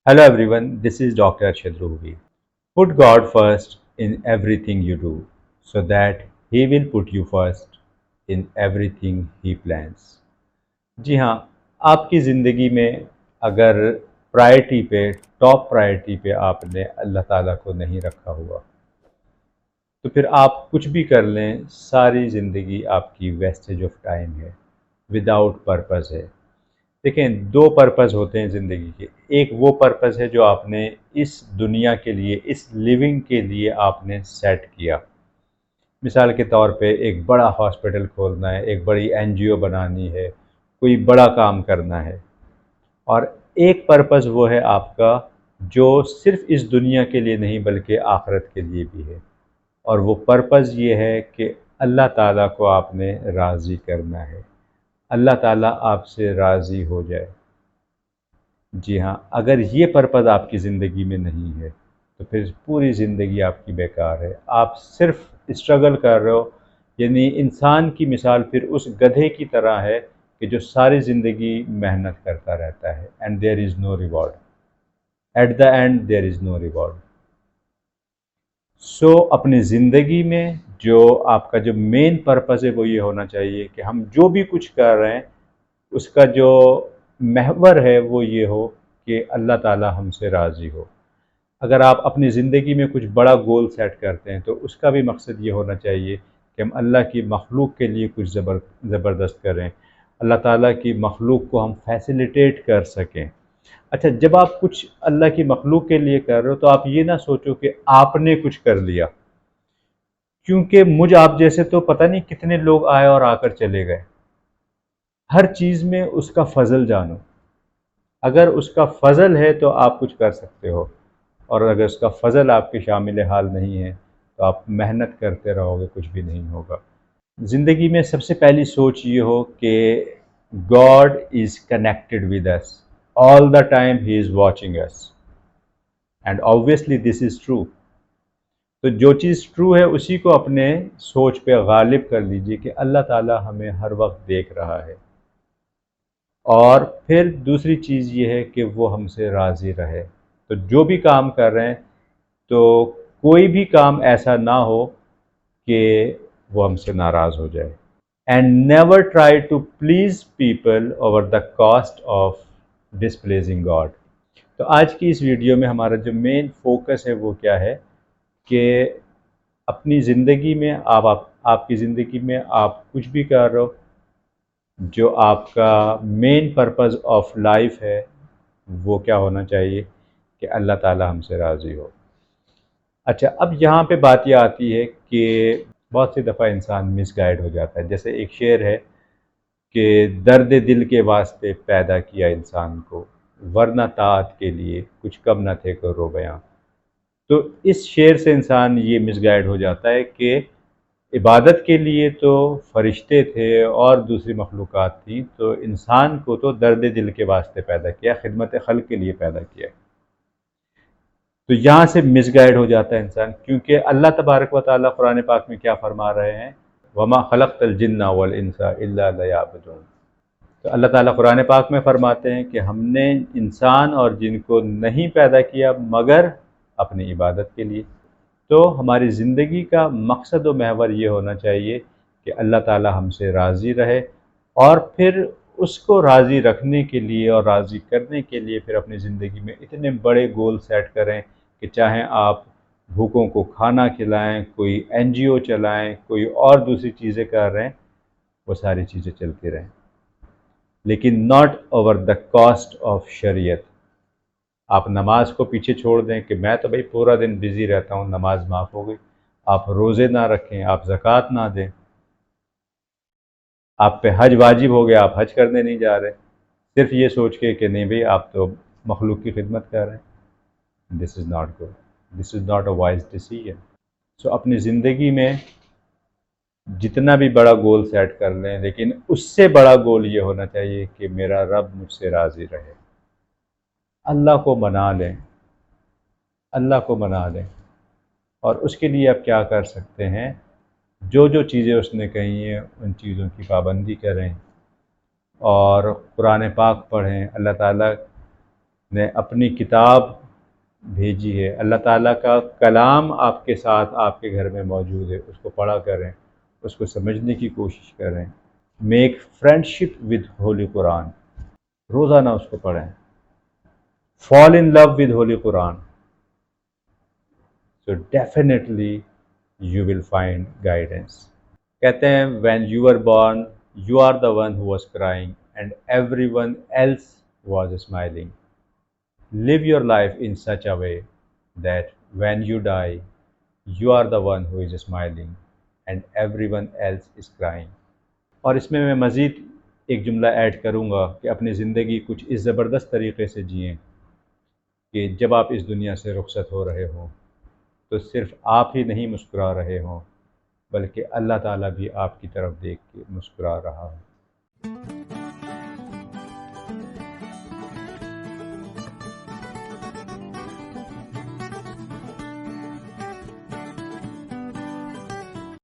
Hello everyone, this is Dr. Arshad Ruhi. Put God first in everything you do so that He will put you first in everything He plans. जी हाँ, आपकी ज़िंदगी में अगर priority पे top priority पे आपने अल्लाह ताला को नहीं रखा हुआ तो फिर आप कुछ भी कर लें, सारी ज़िंदगी आपकी वेस्टेज ऑफ टाइम है, विदाउट पर्पस है। देखें, दो पर्पस होते हैं ज़िंदगी के। एक वो पर्पस है जो आपने इस दुनिया के लिए, इस लिविंग के लिए आपने सेट किया। मिसाल के तौर पे एक बड़ा हॉस्पिटल खोलना है, एक बड़ी एनजीओ बनानी है, कोई बड़ा काम करना है। और एक पर्पस वो है आपका जो सिर्फ इस दुनिया के लिए नहीं बल्कि आखिरत के लिए भी है। और वो पर्पस ये है कि अल्लाह ताला को आपने राज़ी करना है, अल्लाह ताला आपसे राज़ी हो जाए। जी हाँ, अगर ये पर्पज़ आपकी ज़िंदगी में नहीं है तो फिर पूरी ज़िंदगी आपकी बेकार है। आप सिर्फ स्ट्रगल कर रहे हो, यानी इंसान की मिसाल फिर उस गधे की तरह है कि जो सारी ज़िंदगी मेहनत करता रहता है and there is no reward, at the end there is no reward. So अपनी ज़िंदगी में जो आपका जो मेन पर्पज़ है वो ये होना चाहिए कि हम जो भी कुछ कर रहे हैं उसका जो महवर है वो ये हो कि अल्लाह ताला हमसे राज़ी हो। अगर आप अपनी ज़िंदगी में कुछ बड़ा गोल सेट करते हैं तो उसका भी मकसद ये होना चाहिए कि हम अल्लाह की मखलूक के लिए कुछ ज़बरदस्त करें, अल्लाह ताला की मखलूक को हम फैसिलिटेट कर सकें। अच्छा, जब आप कुछ अल्लाह की मखलूक के लिए कर रहे हो तो आप ये ना सोचो कि आपने कुछ कर लिया, क्योंकि मुझ आप जैसे तो पता नहीं कितने लोग आए और आकर चले गए। हर चीज़ में उसका फ़ज़ल जानो। अगर उसका फ़ज़ल है तो आप कुछ कर सकते हो, और अगर उसका फ़ज़ल आपके शामिल हाल नहीं है तो आप मेहनत करते रहोगे, कुछ भी नहीं होगा। ज़िंदगी में सबसे पहली सोच ये हो कि God is connected with us all the time, he is watching us, and obviously this is true. तो जो चीज़ ट्रू है उसी को अपने सोच पे गालिब कर लीजिए कि अल्लाह ताला हमें हर वक्त देख रहा है। और फिर दूसरी चीज़ ये है कि वो हमसे राज़ी रहे। तो जो भी काम कर रहे हैं तो कोई भी काम ऐसा ना हो कि वो हमसे नाराज़ हो जाए। And never try to please people over the cost of displeasing God. तो आज की इस वीडियो में हमारा जो मेन फोकस है वो क्या है कि अपनी ज़िंदगी में आपकी ज़िंदगी में आप कुछ भी कर रहे हो, जो आपका मेन पर्पस ऑफ लाइफ है वो क्या होना चाहिए कि अल्लाह ताला हमसे राज़ी हो। अच्छा, अब यहाँ पे बात ये आती है कि बहुत सी दफ़ा इंसान मिसगाइड हो जाता है। जैसे एक शेर है कि दर्द दिल के वास्ते पैदा किया इंसान को, वरना ताअत के लिए कुछ कम न थे करो बयां। तो इस शेर से इंसान ये मिसगाइड हो जाता है कि इबादत के लिए तो फरिश्ते थे और दूसरी मखलूक़ात थी, तो इंसान को तो दर्द दिल के वास्ते पैदा किया, खिदमत खल्क़ के लिए पैदा किया। तो यहाँ से मिसगाइड हो जाता है इंसान, क्योंकि अल्लाह तबारक व तआला कुरान पाक में क्या फरमा रहे हैं, वमा खलक़तल जिन्ना वल इंसा इल्ला लियअबुदून। तो अल्लाह ताला कुरान पाक में फरमाते हैं कि हमने इंसान और जिन को नहीं पैदा किया मगर अपनी इबादत के लिए। तो हमारी ज़िंदगी का मकसद व महवर ये होना चाहिए कि अल्लाह ताला हमसे राज़ी रहे, और फिर उसको राज़ी रखने के लिए और राज़ी करने के लिए फिर अपनी ज़िंदगी में इतने बड़े गोल सेट करें कि चाहे आप भूखों को खाना खिलाएं, कोई एनजीओ चलाएं, कोई और दूसरी चीज़ें कर रहे हैं, वो सारी चीज़ें चलती रहें, लेकिन not over the cost of शरीयत। आप नमाज को पीछे छोड़ दें कि मैं तो भाई पूरा दिन बिज़ी रहता हूँ, नमाज माफ़ हो गई। आप रोज़े ना रखें, आप ज़कात ना दें, आप पे हज वाजिब हो गया, आप हज करने नहीं जा रहे, सिर्फ ये सोच के कि नहीं भाई आप तो मखलूक की खिदमत कर रहे हैं। This is not good, this is not a wise decision. So अपनी ज़िंदगी में जितना भी बड़ा गोल सेट कर लें, लेकिन उससे बड़ा गोल ये होना चाहिए कि मेरा रब मुझसे राज़ी रहे। अल्लाह को मना लें, अल्लाह को मना लें। और उसके लिए आप क्या कर सकते हैं, जो जो चीज़ें उसने कही हैं उन चीज़ों की पाबंदी करें और कुरान पाक पढ़ें, अल्लाह ताला نے اپنی کتاب بھیجی ہے، اللہ تعالیٰ کا کلام آپ کے ساتھ آپ کے گھر میں موجود ہے، اس کو پڑھا کریں، اس کو سمجھنے کی کوشش کریں۔ Make friendship with holy Quran, روزانہ اس کو پڑھیں۔ Fall in love with holy Quran, so definitely you will find guidance. کہتے ہیں when you are born you are the one who was crying and everyone else was smiling. Live your life in such a way that when you die, you are the one who is smiling and everyone else is crying۔ اور اس میں مزید ایک جملہ add کروں گا کہ اپنی زندگی کچھ اس زبردست طریقے سے جئیں کہ جب آپ اس دنیا سے رخصت ہو رہے ہوں تو صرف آپ ہی نہیں مسکرا رہے ہوں بلکہ اللہ تعالیٰ بھی آپ کی طرف دیکھ کے مسکرا رہا ہو۔